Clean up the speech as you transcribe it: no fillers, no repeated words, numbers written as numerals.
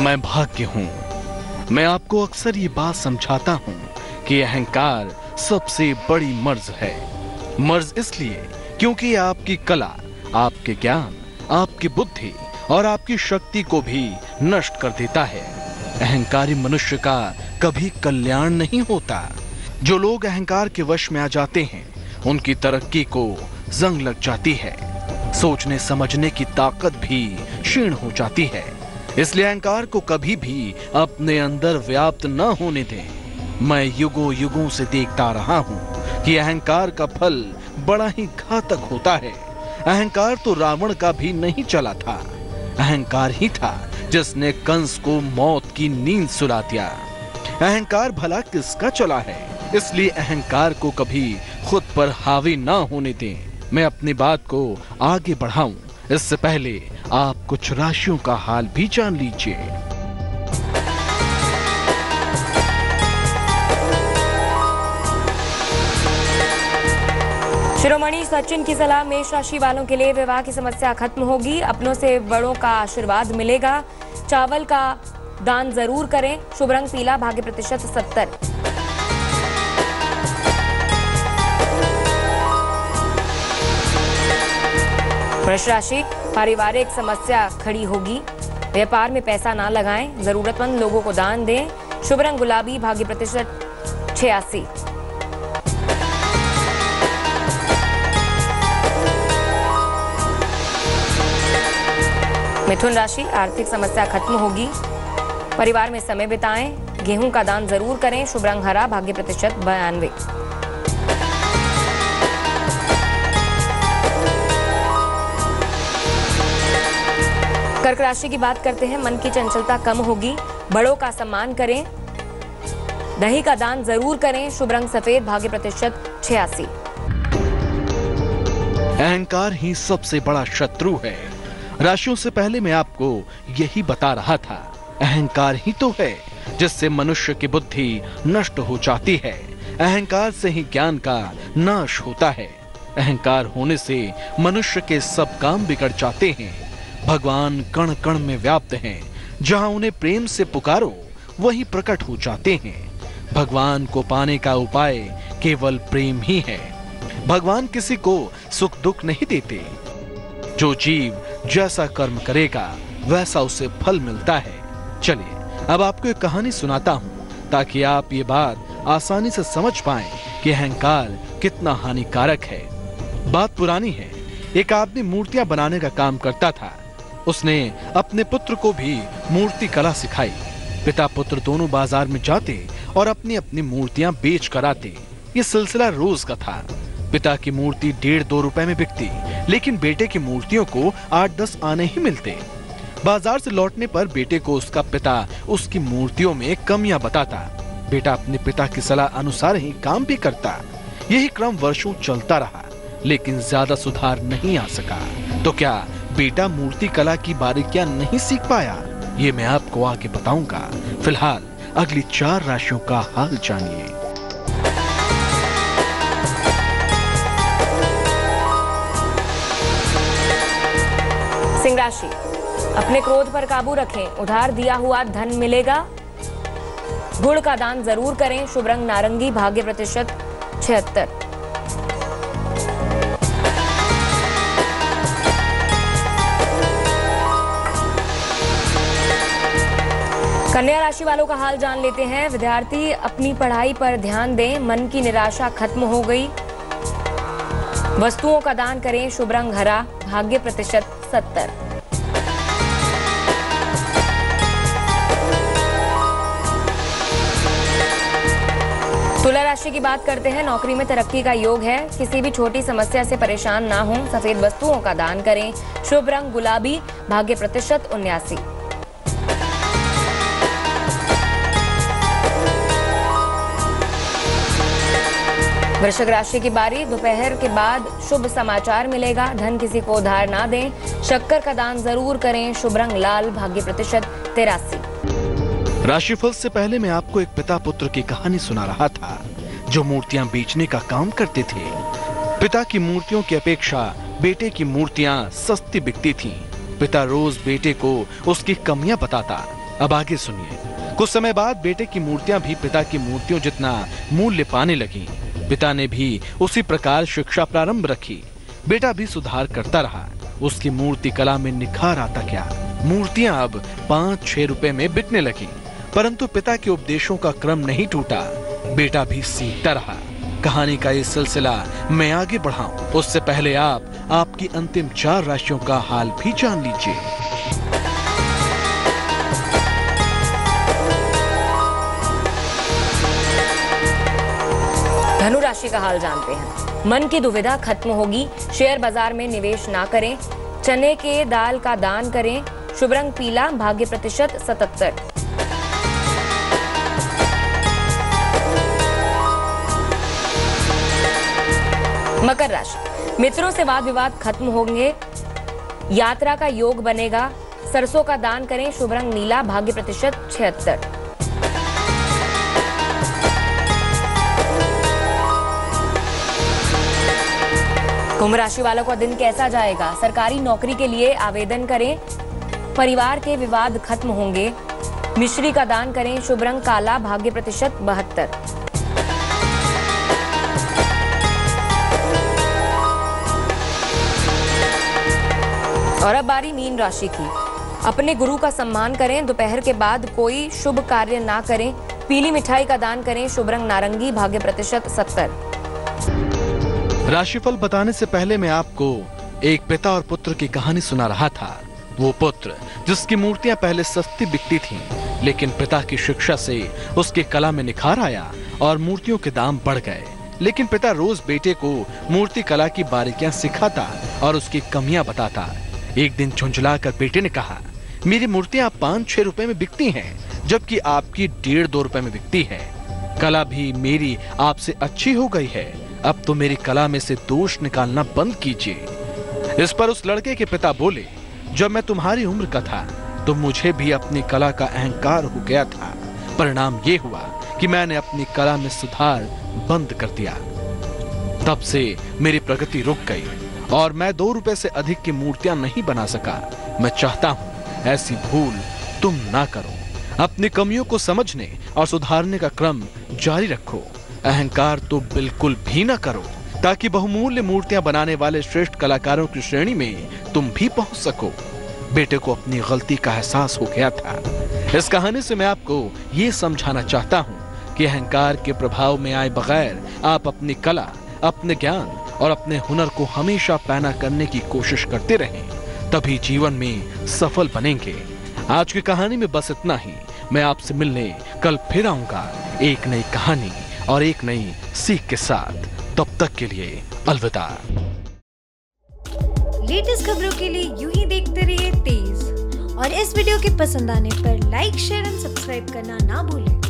मैं भाग्य हूँ। मैं आपको अक्सर ये बात समझाता हूँ कि अहंकार सबसे बड़ी मर्ज है। मर्ज इसलिए क्योंकि आपकी कला, आपके ज्ञान, आपकी बुद्धि और आपकी शक्ति को भी नष्ट कर देता है। अहंकारी मनुष्य का कभी कल्याण नहीं होता। जो लोग अहंकार के वश में आ जाते हैं उनकी तरक्की को जंग लग जाती है। सोचने समझने की ताकत भी क्षीण हो जाती है। इसलिए अहंकार को कभी भी अपने अंदर व्याप्त न होने दें। मैं युगों युगों से देखता रहा हूँ कि अहंकार का फल बड़ा ही घातक होता है। अहंकार तो रावण का भी नहीं चला था। अहंकार ही था जिसने कंस को मौत की नींद सुला दिया। अहंकार भला किसका चला है? इसलिए अहंकार को कभी खुद पर हावी ना होने दें। मैं अपनी बात को आगे बढ़ाऊं इससे पहले आप कुछ राशियों का हाल भी जान लीजिए। शिरोमणि सचिन की सलाह, मेष राशि वालों के लिए विवाह की समस्या खत्म होगी। अपनों से बड़ों का आशीर्वाद मिलेगा। चावल का दान जरूर करें। शुभ रंग पीला, भाग्य प्रतिशत 70। वृष राशि, पारिवारिक समस्या खड़ी होगी। व्यापार में पैसा ना लगाएं। जरूरतमंद लोगों को दान दें। शुभ रंग गुलाबी, भाग्य प्रतिशत 86। मिथुन राशि, आर्थिक समस्या खत्म होगी। परिवार में समय बिताएं। गेहूं का दान जरूर करें। शुभ रंग हरा, भाग्य प्रतिशत 92। कर्क राशि की बात करते हैं। मन की चंचलता कम होगी। बड़ों का सम्मान करें। दही का दान जरूर करें। शुभ रंग सफेद, भाग्य प्रतिशत 86। अहंकार ही सबसे बड़ा शत्रु है। राशियों से पहले मैं आपको यही बता रहा था। अहंकार ही तो है जिससे मनुष्य की बुद्धि नष्ट हो जाती है। अहंकार से ही ज्ञान का नाश होता है। अहंकार होने से मनुष्य के सब काम बिगड़ जाते हैं। भगवान कण कण में व्याप्त हैं। जहां उन्हें प्रेम से पुकारो वही प्रकट हो जाते हैं। भगवान को पाने का उपाय केवल प्रेम ही है। भगवान किसी को सुख दुख नहीं देते। जो जीव जैसा कर्म करेगा वैसा उसे फल मिलता है। चलिए अब आपको एक कहानी सुनाता हूँ ताकि आप ये बात आसानी से समझ पाएं कि अहंकार कितना हानिकारक है। बात पुरानी है। एक आदमी मूर्तियां बनाने का काम करता था। उसने अपने पुत्र को भी मूर्ति कला सिखाई। पिता पुत्र दोनों बाजार में जाते और अपनी अपनी मूर्तियां बेच कर आते। ये सिलसिला रोज का था। पिता की मूर्ति 1.5-2 रुपए में बिकती, लेकिन बेटे की मूर्तियों को 8-10 आने ही मिलते। बाजार से लौटने पर बेटे को उसका पिता उसकी मूर्तियों में कमियां बताता। बेटा अपने पिता की सलाह अनुसार ही काम भी करता। यही क्रम वर्षों चलता रहा, लेकिन ज्यादा सुधार नहीं आ सका। तो क्या बेटा मूर्ति कला की बारीकियां नहीं सीख पाया? ये मैं आपको आगे बताऊंगा। फिलहाल अगली 4 राशियों का हाल जानिए। सिंह राशि, अपने क्रोध पर काबू रखें। उधार दिया हुआ धन मिलेगा। गुड़ का दान जरूर करें। शुभ रंग नारंगी, भाग्य प्रतिशत 76। कन्या राशि वालों का हाल जान लेते हैं। विद्यार्थी अपनी पढ़ाई पर ध्यान दें। मन की निराशा खत्म हो गई। वस्तुओं का दान करें। शुभ रंग हरा, भाग्य प्रतिशत 70। तुला राशि की बात करते हैं। नौकरी में तरक्की का योग है। किसी भी छोटी समस्या से परेशान ना हो। सफेद वस्तुओं का दान करें। शुभ रंग गुलाबी, भाग्य प्रतिशत 79। वृश्चिक राशि की बारी। दोपहर के बाद शुभ समाचार मिलेगा। धन किसी को उधार ना दें। शक्कर का दान जरूर करें। शुभ रंग लाल, भाग्य प्रतिशत 83। राशिफल से पहले मैं आपको एक पिता पुत्र की कहानी सुना रहा था जो मूर्तियां बेचने का काम करते थे। पिता की मूर्तियों की अपेक्षा बेटे की मूर्तियां सस्ती बिकती थीं। पिता रोज बेटे को उसकी कमियां बताता। अब आगे सुनिए। कुछ समय बाद बेटे की मूर्तियां भी पिता की मूर्तियों जितना मूल्य पाने लगी। पिता ने भी उसी प्रकार शिक्षा प्रारंभ रखी। बेटा भी सुधार करता रहा। उसकी मूर्ति कला में निखार आता गया। मूर्तियां अब 5-6 रुपए में बिकने लगी। परंतु पिता के उपदेशों का क्रम नहीं टूटा। बेटा भी सीखता रहा। कहानी का ये सिलसिला मैं आगे बढ़ाऊं उससे पहले आप आपकी अंतिम 4 राशियों का हाल भी जान लीजिए। धनु राशि का हाल जानते हैं। मन की दुविधा खत्म होगी। शेयर बाजार में निवेश ना करें। चने के दाल का दान करें। शुभ रंग पीला। भाग्य प्रतिशत 77। मकर राशि, मित्रों से वाद विवाद खत्म होंगे। यात्रा का योग बनेगा। सरसों का दान करें। शुभ रंग नीला। भाग्य प्रतिशत 76। कुंभ राशि वालों का दिन कैसा जाएगा? सरकारी नौकरी के लिए आवेदन करें। परिवार के विवाद खत्म होंगे। मिश्री का दान करें। शुभ रंग काला। भाग्य प्रतिशत 72। और अब बारी मीन राशि की। अपने गुरु का सम्मान करें। दोपहर के बाद कोई शुभ कार्य ना करें। पीली मिठाई का दान करें। शुभ रंग नारंगी। भाग्य प्रतिशत 70। राशिफल बताने से पहले मैं आपको एक पिता और पुत्र की कहानी सुना रहा था। वो पुत्र जिसकी मूर्तियां पहले सस्ती बिकती थीं, लेकिन पिता की शिक्षा से उसकी कला में निखार आया और मूर्तियों के दाम बढ़ गए। लेकिन पिता रोज बेटे को मूर्ति कला की बारीकियां सिखाता और उसकी कमियां बताता। एक दिन झुंझलाकर बेटे ने कहा, मेरी मूर्तियां 5-6 रुपए में बिकती हैं, जबकि आपकी 1.5-2 रुपए में बिकती है। कला भी मेरी आपसे अच्छी हो गई है। अब तो मेरी कला में से दोष निकालना बंद कीजिए। इस पर उस लड़के के पिता बोले, जब मैं तुम्हारी उम्र का था तो मुझे भी अपनी कला का अहंकार हो गया था। परिणाम ये हुआ कि मैंने अपनी कला में सुधार बंद कर दिया। तब से मेरी प्रगति रुक गई और मैं 2 रुपए से अधिक की मूर्तियां नहीं बना सका। मैं चाहता हूं ऐसी भूल तुम ना करो। अपनी कमियों को समझने और सुधारने का क्रम जारी रखो। अहंकार तो बिल्कुल भी ना करो, ताकि बहुमूल्य मूर्तियां बनाने वाले श्रेष्ठ कलाकारों की श्रेणी में तुम भी पहुंच सको। बेटे को अपनी गलती का एहसास हो गया था। इस कहानी से मैं आपको ये समझाना चाहता हूं कि अहंकार के प्रभाव में आए बगैर आप अपनी कला, अपने ज्ञान और अपने हुनर को हमेशा पैना करने की कोशिश करते रहें, तभी जीवन में सफल बनेंगे। आज की कहानी में बस इतना ही। मैं आपसे मिलने कल फिर आऊंगा एक नई कहानी और एक नई सीख के साथ। तब तक के लिए अलविदा। लेटेस्ट खबरों के लिए यूं ही देखते रहिए तेज, और इस वीडियो के पसंद आने पर लाइक, शेयर एंड सब्सक्राइब करना ना भूलें।